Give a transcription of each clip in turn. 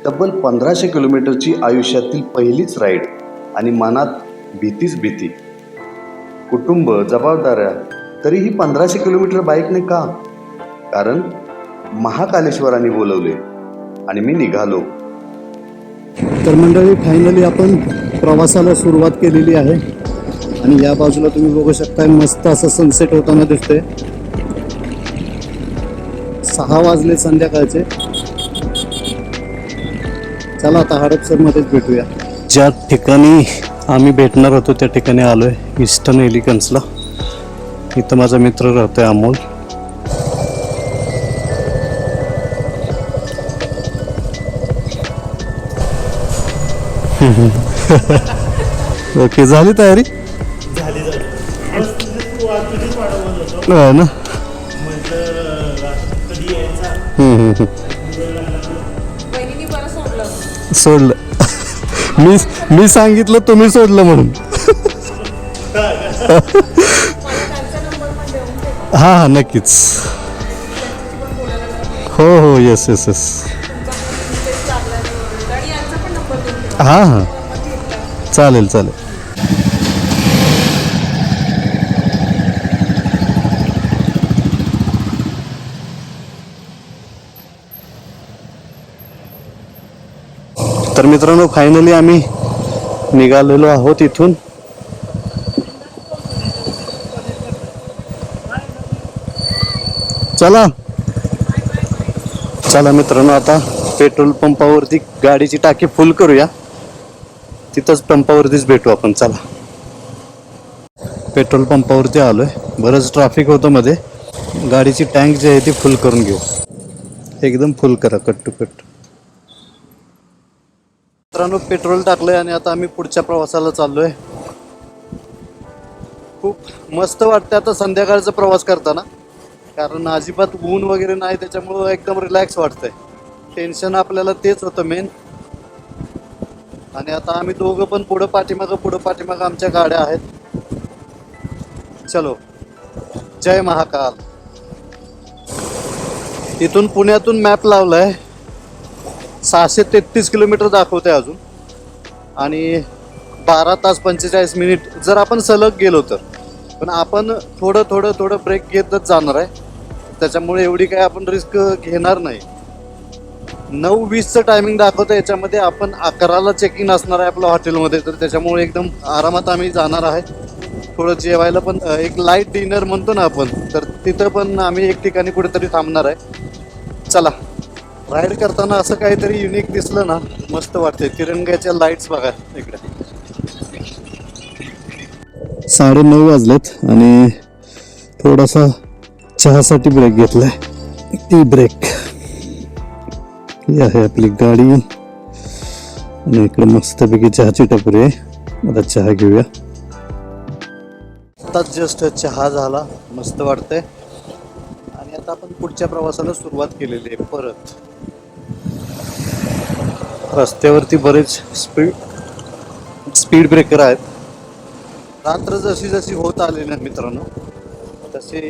तब्बल 1500 किलोमीटरची आयुष्यातील पहिलीच राईड आणि मनात भीतीच भीती. कुटुंब, जबाबदाऱ्या, तरीही 1500 किलोमीटर बाईकने का? कारण महाकालेश्वरांनी बोलवले आणि मी निघालो. तर मंडळी, फायनली आपण प्रवासाला सुरुवात केलेली आहे आणि या बाजूला तुम्ही बघू शकता मस्त असं सनसेट होताना दिसतंय. 6 वाजले संध्याकाळचे. चला आता हडपसरमध्येच भेटूया. ज्या ठिकाणी आम्ही भेटणार होतो त्या ठिकाणी आलोय, ईस्टर्न एलिगन्सला. इथं माझा मित्र राहतोय अमोल. ओके, झाली तयारी? हो ना. सोडलं. मी सांगितलं, तुम्ही सोडलं म्हणून. हा नक्कीच. हो हो, येस येस येस. हां चालेल चालेल. तर मित्रांनो, फायनली आम्ही निघालेलो आहोत इथून. चला चला मित्रांनो, आता पेट्रोल पंपावरती गाडीची टाकी फुल करूया. तिथंच पंपावरतीच भेटू आपण. चला, पेट्रोल पंपावरती आलोय. बरंच ट्रॅफिक होतं मध्ये. गाडीची टँक जी आहे ती फुल करून घेऊ. एकदम फुल करा, कट टू कट. मित्रांनो, पेट्रोल टाकलंय आणि आता आम्ही पुढच्या प्रवासाला चाललोय. खूप मस्त वाटतं आता संध्याकाळचा प्रवास करताना, कारण अजिबात ऊन वगैरे नाही, त्याच्यामुळं एकदम रिलॅक्स वाटतंय. टेन्शन आपल्याला तेच होतं मेन. आणि आता आम्ही दोघं पण पुढं पाठीमागं आमच्या गाड्या आहेत. चलो, जय महाकाल. इथून पुण्यातून मॅप लावलाय, 633 किलोमीटर दाखवते अजून, आणि 12 तास 45 मिनिट जर आपण सलग गेलो तर. पण आपण थोडं ब्रेक घेतच जाणार आहे, त्याच्यामुळे एवढी काय आपण रिस्क घेणार नाही. 9:20चं टायमिंग दाखवतं. याच्यामध्ये आपण 11ला चेकिंग असणार आहे आपल्या हॉटेलमध्ये, तर त्याच्यामुळे एकदम आरामात आम्ही जाणार आहे. थोडं जेवायला पण, एक लाईट डिनर म्हणतो ना आपण, तर तिथं पण आम्ही एक ठिकाणी कुठेतरी थांबणार आहे. चला, राईड करताना असं काहीतरी युनिक दिसलं ना मस्त वाटते. तिरंग्याच्या लाईट्स बघा इकडे. 9:30 वाजलेत आणि थोडासा चहासाठी ब्रेक घेतलाय. Tea break. ही आहे आपली गाडी आणि इकडे मस्तपैकी चहाची टपरी आहे. आता चहा घेऊया. आताच जस्ट चहा झाला, मस्त वाटतंय. आणि आता आपण पुढच्या प्रवासाला सुरुवात केलेली आहे परत. रस्त्यावरती बरेच स्पीड ब्रेकर आहेत. रात्र जशी जशी होत आली ना मित्रांनो, तसे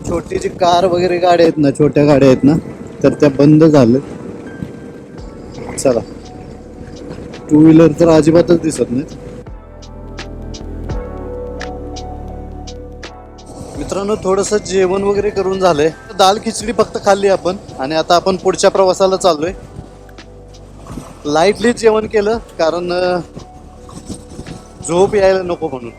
छोटी जी कार वगैरे गाड्या आहेत ना, छोट्या गाड्या आहेत ना, तर त्या बंद झाल्या. चला, 2 व्हीलर तर अजिबातच दिसत नाहीत. मित्रांनो, थोडंसं जेवण वगैरे करून झालंय. दाल खिचडी फक्त खाल्ली आपण आणि आता आपण पुढच्या प्रवासाला चाललोय. लाईटली जेवण केलं, कारण झोप यायला नको म्हणून.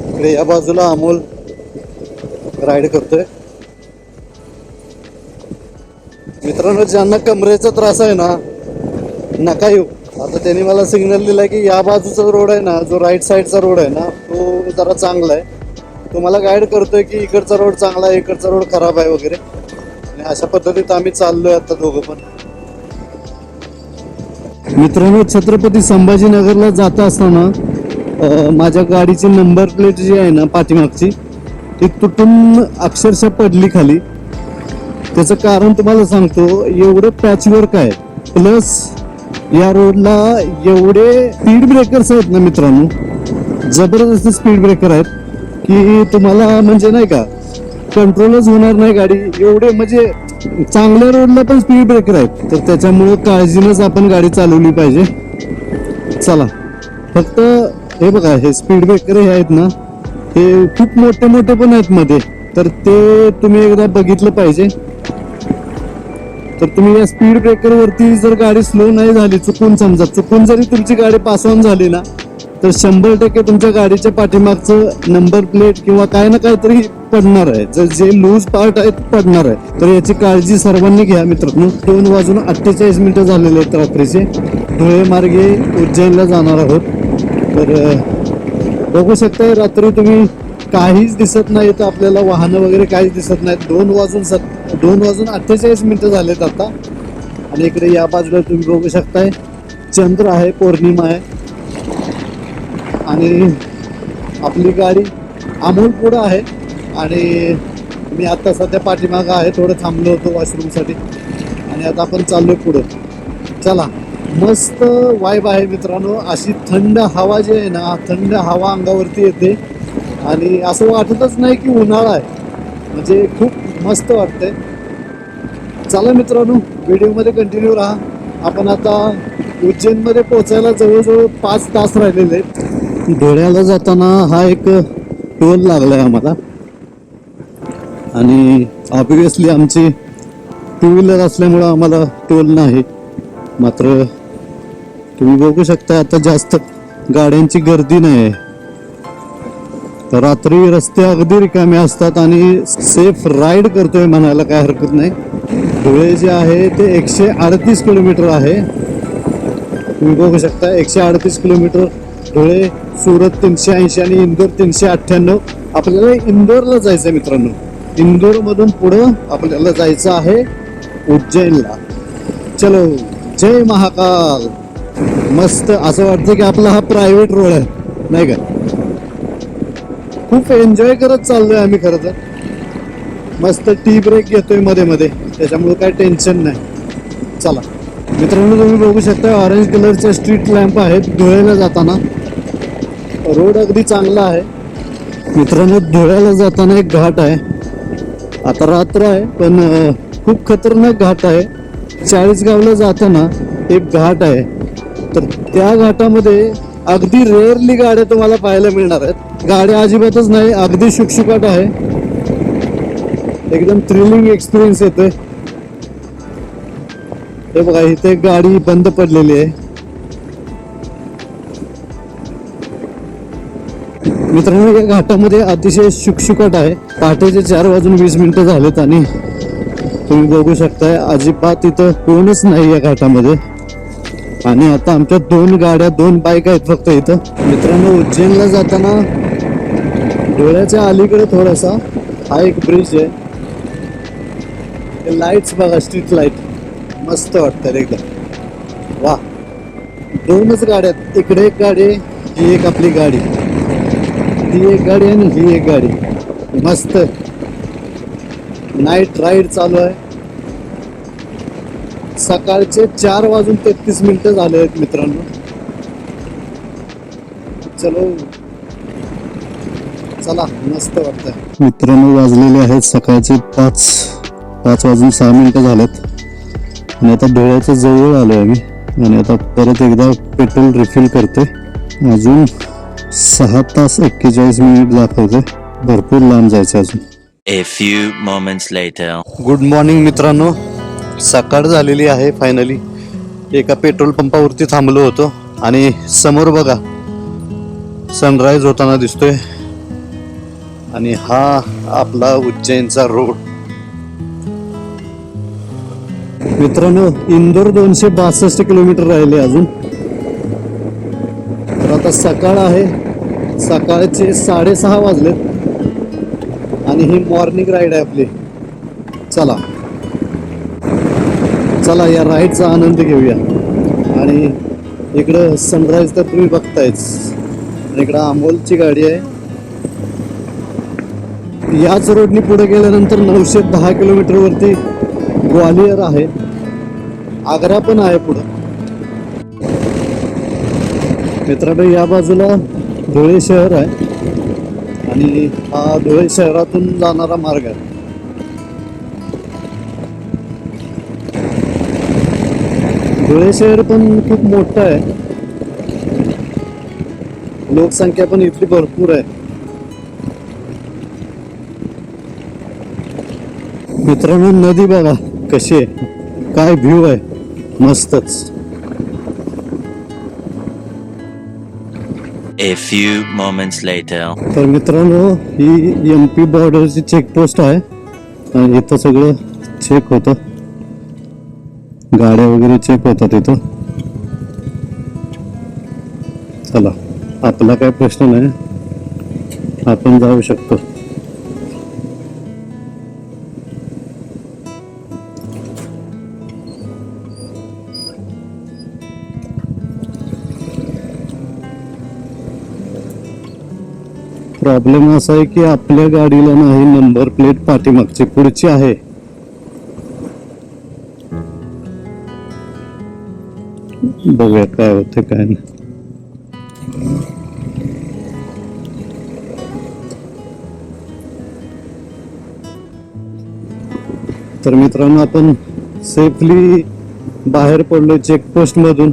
इकडे या बाजूला अमोल राईड करतोय. मित्रांनो, ज्यांना कमरेचा त्रास आहे ना, नका येऊ. आता त्यांनी मला सिग्नल दिलाय की या बाजूचा रोड आहे ना, जो राईट साईडचा रोड आहे ना, तो जरा चांगला आहे. तो मला गाईड करतोय की इकडचा रोड चांगला आहे, इकडचा रोड खराब आहे वगैरे. आणि अशा पद्धतीत आम्ही चाललोय आता दोघं पण. मित्रांनो, छत्रपती संभाजीनगरला जात असताना माझ्या गाडीची नंबर प्लेट जी आहे ना पाठीमागची, ती तुटून अक्षरशः पडली खाली. त्याचं कारण तुम्हाला सांगतो. एवढं पॅचवर्क आहे, प्लस या रोडला एवढे स्पीड ब्रेकर्स आहेत ना मित्रांनो, जबरदस्त स्पीड ब्रेकर आहेत की तुम्हाला म्हणजे नाही का कंट्रोलच होणार नाही गाडी. एवढे म्हणजे चांगल्या रोडला पण स्पीड ब्रेकर आहेत, तर त्याच्यामुळे काळजीनंच आपण गाडी चालवली पाहिजे. चला, फक्त हे बघा, हे स्पीड ब्रेकर हे आहेत ना, हे खूप मोठे मोठे पण आहेत मध्ये, तर ते तुम्ही एकदा बघितलं पाहिजे. तर तुम्ही या स्पीड ब्रेकर वरती जर गाडी स्लो नाही झाली, चुकून जरी तुमची गाडी पास ऑन झाली ना, तर 100% तुमच्या गाडीच्या पाठीमागचं नंबर प्लेट किंवा काय ना काहीतरी पडणार आहे. जे लूज पार्ट आहे ते पडणार आहे. तर याची काळजी सर्वांनी घ्या मित्रांनो. 2:48 झालेले आहेत रात्रीचे. धुळे मार्गे उज्जैनला जाणार आहोत. तर बघू शकताय, रात्री तुम्ही काहीच दिसत नाही, तर आपल्याला वाहनं वगैरे काहीच दिसत नाहीत. 2:48 झालेत आता. आणि इकडे या बाजूला तुम्ही बघू शकताय, चंद्र आहे, पौर्णिमा आहे. आणि आपली गाडी अमोल पुढं आहे आणि मी आता सध्या पाठीमागं आहे. थोडं थांबलो होतो वॉशरूमसाठी आणि आता आपण चाललोय पुढं. चला, मस्त वाईब आहे मित्रांनो. अशी थंड हवा जी आहे ना, थंड हवा अंगावरती येते आणि असं वाटतच नाही की उन्हाळा आहे. म्हणजे खूप मस्त वाटतंय. चला मित्रांनो, व्हिडिओमध्ये कंटिन्यू राहा. आपण आता उज्जैनमध्ये पोहोचायला जवळजवळ 5 तास राहिलेले आहेत. धुळ्याला जाताना हा एक टोल लागलाय आम्हाला आणि ऑब्विसली आमची 2 व्हीलर असल्यामुळं आम्हाला टोल नाही. मात्र तुम्ही बघू शकता, आता जास्त गाड्यांची गर्दी नाही आहे. रात्री रस्ते अगदी रिकामे असतात आणि सेफ राईड करतोय म्हणायला काय हरकत नाही. धुळे जे आहे ते 138 किलोमीटर आहे. तुम्ही बघू शकता, 138 किलोमीटर. धुळे, सुरत 380 आणि इंदोर 398. आपल्याला इंदोरला जायचं आहे मित्रांनो. इंदोर मधून पुढं आपल्याला जायचं आहे उज्जैनला. चलो, जय महाकाल. मस्त असं वाटतं की आपला हा प्रायव्हेट रोड आहे, नाही का? खूप एन्जॉय करत चाललोय आम्ही. खरं तर मस्त टी ब्रेक घेतोय मध्ये मध्ये, त्याच्यामुळे काय टेन्शन नाही. चला मित्रांनो, तुम्ही बघू शकता, ऑरेंज कलरचे स्ट्रीट लॅम्प आहेत धुळ्याला जाताना. रोड अगदी चांगला आहे मित्रांनो. धुळ्याला जाताना एक घाट आहे. आता रात्र आहे पण खूप खतरनाक घाट आहे. चाळीसगावला जाताना एक घाट आहे, तर त्या घाटामध्ये अगदी रेअरली गाड्या तुम्हाला पाहायला मिळणार आहेत. गाड्या अजिबातच नाही, अगदी शुकशुकाट आहे. एकदम थ्रिलिंग एक्सपिरियन्स येतोय. हे बघा, इथे एक गाडी बंद पडलेली आहे. मित्रांनो, या घाटामध्ये अतिशय शुकशुकाट आहे. पहाटेचे 4:20 झालेत आणि तुम्ही बघू शकताय, अजिबात इथं कोणच नाही या घाटामध्ये. आणि आता आमच्या 2 गाड्या, 2 बाईक आहेत फक्त इथं. मित्रांनो, उज्जैनला जाताना डोळ्याच्या अलीकडे थोडासा हा एक ब्रिज आहे. लाईट्स बघा, स्ट्रीट लाईट मस्त वाटतात एकदम. वा, 2च गाड्या आहेत. इकडे एक गाडी आहे, ही एक आपली गाडी, ती एक गाडी आणि ही एक गाडी. मस्त नाईट राईड चालू आहे. सकाळचे 4:33 झाले आहेत मित्रांनो. चलो, चला, मस्त वाटतंय मित्रांनो. वाजलेले आहेत सकाळचे 5:06 झालेत आणि आता डोळ्याच्या जवळ आलोय आम्ही. आणि आता परत एकदा पेट्रोल रिफिल करतोय. अजून 6 तास 41 मिनिट दाखवते. भरपूर लांब जायचं अजून. A few moments later. Good morning मित्रांनो. सकाळ झालेली आहे फायनली. एका पेट्रोल पंपावरती थांबलो होतो आणि समोर बघा सनराइज होताना दिसतोय. आणि हा आपला उज्जैनचा रोड. मित्रांनो, इंदोर 262 किलोमीटर राहिले अजून. तर आता सकाळ आहे, सकाळचे 6:30 वाजलेत आणि ही मॉर्निंग राईड आहे आपली. चला चला, या राईडचा आनंद घेऊया. आणि इकडं सनराईज तर तुम्ही बघतायच. इकडं अमोलची गाडी आहे. याच रोडनी पुढे गेल्यानंतर 910 किलोमीटर वरती ग्वालियर आहे. आग्रा पण आहे पुढं. मित्रांनो, या बाजूला धुळे शहर आहे आणि हा धुळे शहरातून जाणारा मार्ग आहे. धुळे शहर पण खूप मोठं आहे, लोकसंख्या पण इथली भरपूर आहे. मित्रांनो नदी बघा कशी आहे, काय व्ह्यू आहे, मस्तच. A few moments later. तर मित्रांनो ही MP बॉर्डरची चेकपोस्ट आहे आणि इथं सगळं चेक होतं, गाड्या वगैरे चेक होतात इथं. चला आपला काय प्रश्न नाही, आपण जाऊ शकतो. प्रॉब्लेम असा आहे की आपल्या गाडीला नाही नंबर प्लेट, पाठीमागची, पुढची आहे. बघूया काय होते काय नाही. तर मित्रांनो आपण सेफली बाहेर पडलो चेकपोस्ट मधून.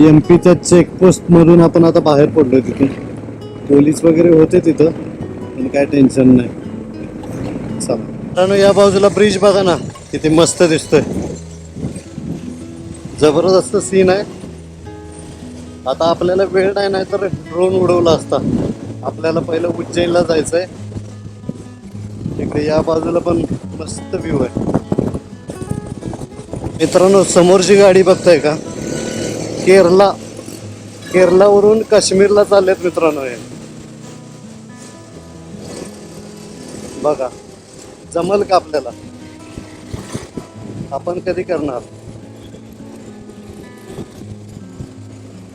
MP च्या चेकपोस्ट मधून आपण आता बाहेर पडलो. तिथून पोलीस वगैरे होते तिथं, पण काय टेन्शन नाही. चला मित्रांनो या बाजूला ब्रिज बघा ना किती मस्त दिसतोय, जबरदस्त सीन आहे. आता आपल्याला वेळ नाही तर ड्रोन उडवला असता. आपल्याला पहिलं उज्जैनला जायचंय. इकडे या बाजूला पण मस्त व्ह्यू आहे. मित्रांनो समोरची गाडी बघताय का, केरलावरून काश्मीरला चाललेत मित्रांनो. हे बघा जमल का आपल्याला, आपण कधी करणार.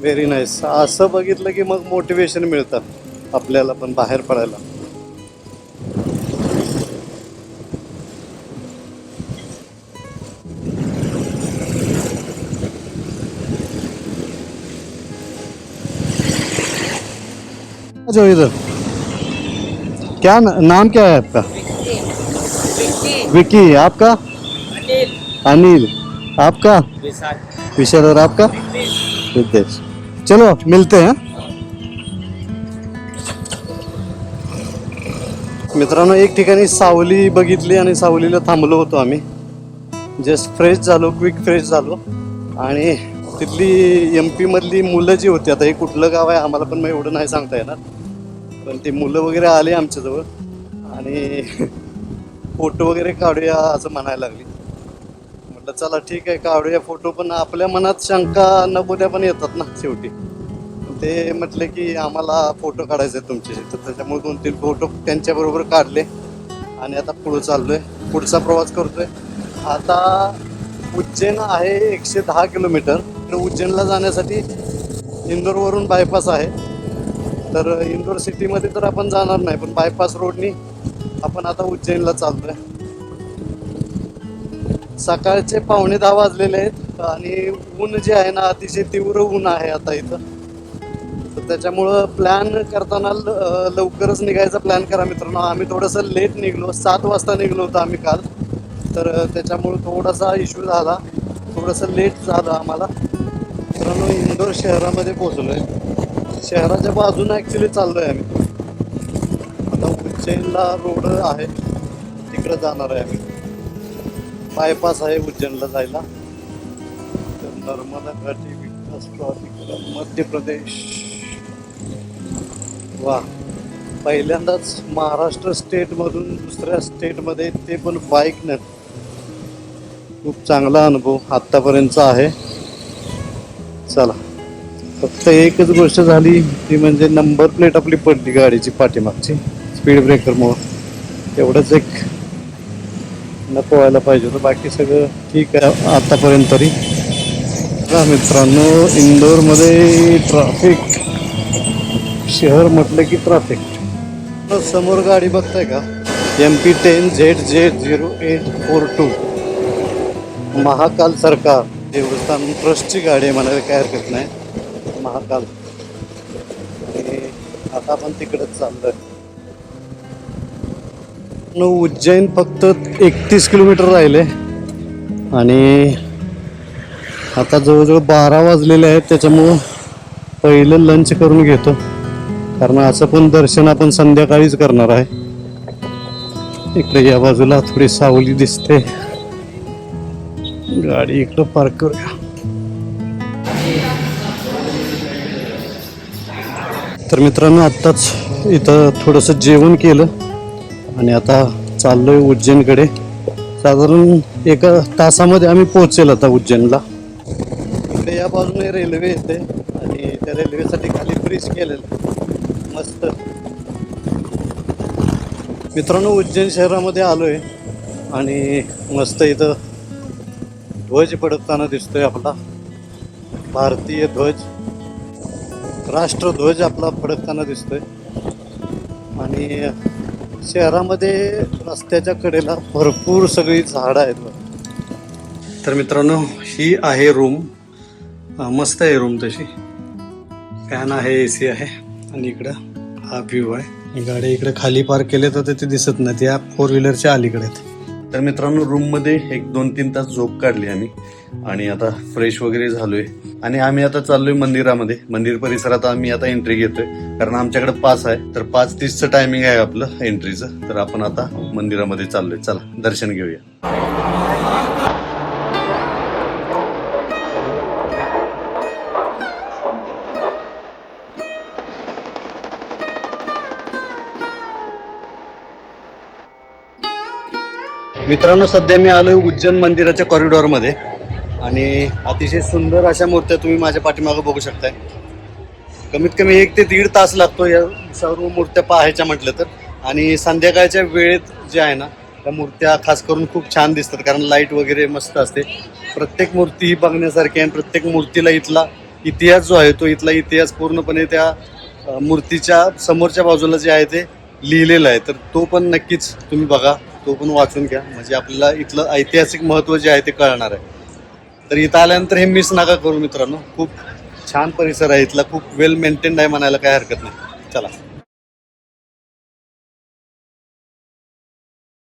Very nice. असं बघितलं की मग मोटिवेशन मिळतं आपल्याला पण बाहेर पडायला. जो इधर क्या नाम क्या है आपका? विकी. आपका? अनिल. आपका? विशाल. और आपका? रितेश. चलो मिलते हैं. मित्रांनो एक ठिकाणी सावली बघितली आणि सावलीला थांबलो होतो आम्ही. जस्ट फ्रेश झालो, क्विक फ्रेश झालो. आणि तिथली MP मधली मुलं जी होती, आता हे कुठलं गाव आहे आम्हाला पण एवढं नाही सांगता येणार, पण ते मुलं वगैरे आले आमच्याजवळ आणि फोटो वगैरे काढूया असं म्हणायला लागली. म्हटलं चला ठीक आहे काढूया फोटो, पण आपल्या मनात शंका नबोल्या पण येतात ना शेवटी. ते म्हटले की आम्हाला फोटो काढायचे तुमचे, तर त्याच्यामुळे 2-3 फोटो त्यांच्याबरोबर काढले आणि आता पुढे चाललोय, पुढचा प्रवास करतोय. आता उज्जैन आहे 110 किलोमीटर. उज्जैनला जाण्यासाठी इंदोरवरून बायपास आहे. तर इंदोर सिटीमध्ये तर आपण जाणार नाही, पण बायपास रोडनी आपण आता उज्जैनला चाललोय. सकाळचे 9:15 वाजलेले आहेत आणि ऊन जे आहे ना अतिशय तीव्र ऊन आहे आता इथं. तर त्याच्यामुळं प्लॅन करताना लवकरच निघायचा प्लॅन करा मित्रांनो. आम्ही थोडंसं लेट निघलो, 7 वाजता निघलो होतो आम्ही काल. तर त्याच्यामुळं थोडासा इश्यू झाला, थोडंसं लेट झालं आम्हाला. मित्रांनो इंदोर शहरामध्ये पोहोचलोय. शहराच्या बाजूने ॲक्च्युली चाललोय आम्ही. आता उज्जैनला रोड आहे तिकडे जाणार आहे आम्ही. बायपास आहे उज्जैनला जायला. तर नर्मदा घाटी विकास प्राधिकरण मध्य प्रदेश. वा, पहिल्यांदाच महाराष्ट्र स्टेटमधून दुसऱ्या स्टेटमध्ये, ते पण बाईकनं. खूप चांगला अनुभव आत्तापर्यंतचा आहे. चला फक्त एकच गोष्ट झाली ती म्हणजे नंबर प्लेट आपली पडली गाडीची पाठीमागची स्पीड ब्रेकरमुळं. एवढंच एक नको व्हायला पाहिजे होतं, बाकी सगळं ठीक आहे आतापर्यंत तरी. मित्रांनो इंदोरमध्ये ट्रॅफिक, शहर म्हटलं की ट्रॅफिक. समोर गाडी बघताय का, MP10ZZ0842 महाकाल सरकार देवस्थान ट्रस्टची गाडी आहे म्हणायला काय हरकत नाही. महाकाल. आणि आता आपण तिकडेच चाललोय. उज्जैन फक्त 31 किलोमीटर राहिले आणि आता जवळजवळ 12 वाजलेले आहेत, त्याच्यामुळं पहिलं लंच करून घेतो, कारण असं पण दर्शन आपण संध्याकाळीच करणार आहे. इकडे या बाजूला थोडी सावली दिसते, गाडी इकडं पार्क करूया. तर मित्रांनो, आत्ताच इथं थोडंसं जेवण केलं आणि आता चाललोय उज्जैनकडे. साधारण 1 तासामध्ये आम्ही पोहोचेल आता उज्जैनला. इकडे या बाजूने रेल्वे येते आणि त्या रेल्वेसाठी खाली ब्रिज केलेलं मस्त. मित्रांनो, उज्जैन शहरामध्ये आलोय आणि मस्त इथं ध्वज फडकताना दिसतोय आपला भारतीय ध्वज, राष्ट्रध्वज आपला फडकताना दिसतोय. आणि शहरामध्ये रस्त्याच्या कडेला भरपूर सगळी झाडं आहेत. तर मित्रांनो, ही आहे रूम. मस्त आहे रूम तशी. फॅन आहे, AC आहे आणि इकडं हा व्ह्यू आहे. गाडी इकडे खाली पार्क केले तर ते दिसत नाही, त्या 4 व्हीलरच्या अलीकडे आहेत. तर मित्रांनो, रूममध्ये 1-2-3 तास झोप काढली आम्ही आणि आता फ्रेश वगैरे झालोय आणि आम्ही आता चाललोय मंदिरामध्ये. मंदिर परिसरात आम्ही आता एंट्री घेतोय, कारण आमच्याकडे पास आहे. तर 5:30चं टायमिंग आहे आपलं एंट्रीचं. तर आपण आता मंदिरामध्ये चाललोय. चला दर्शन घेऊया. मित्रांनो, सध्या मी आलोय उज्जैन मंदिराच्या कॉरिडॉरमध्ये आणि अतिशय सुंदर अशा मूर्त्या तुम्ही माझ्या पाठीमागं बघू शकताय. कमीत कमी 1 ते 1.5 तास लागतो या सर्व मूर्त्या पाहायच्या म्हटलं तर. आणि संध्याकाळच्या वेळेत जे आहे ना, त्या मूर्त्या खास करून खूप छान दिसतात, कारण लाईट वगैरे मस्त असते. प्रत्येक मूर्ती ही बघण्यासारखी आहे आणि प्रत्येक मूर्तीला इथला इतिहास जो आहे तो इथला इतिहास पूर्णपणे त्या मूर्तीच्या समोरच्या बाजूला जे आहे ते लिहिलेलं आहे. तर तो पण नक्कीच तुम्ही बघा, तो पण वाचून घ्या, म्हणजे आपल्याला इथलं ऐतिहासिक महत्त्व जे आहे ते कळणार आहे. तर इथं आल्यानंतर हे मिस नका करू मित्रांनो. खूप छान परिसर आहे इथला, खूप वेल मेंटेन्ड आहे म्हणायला काय हरकत नाही. चला.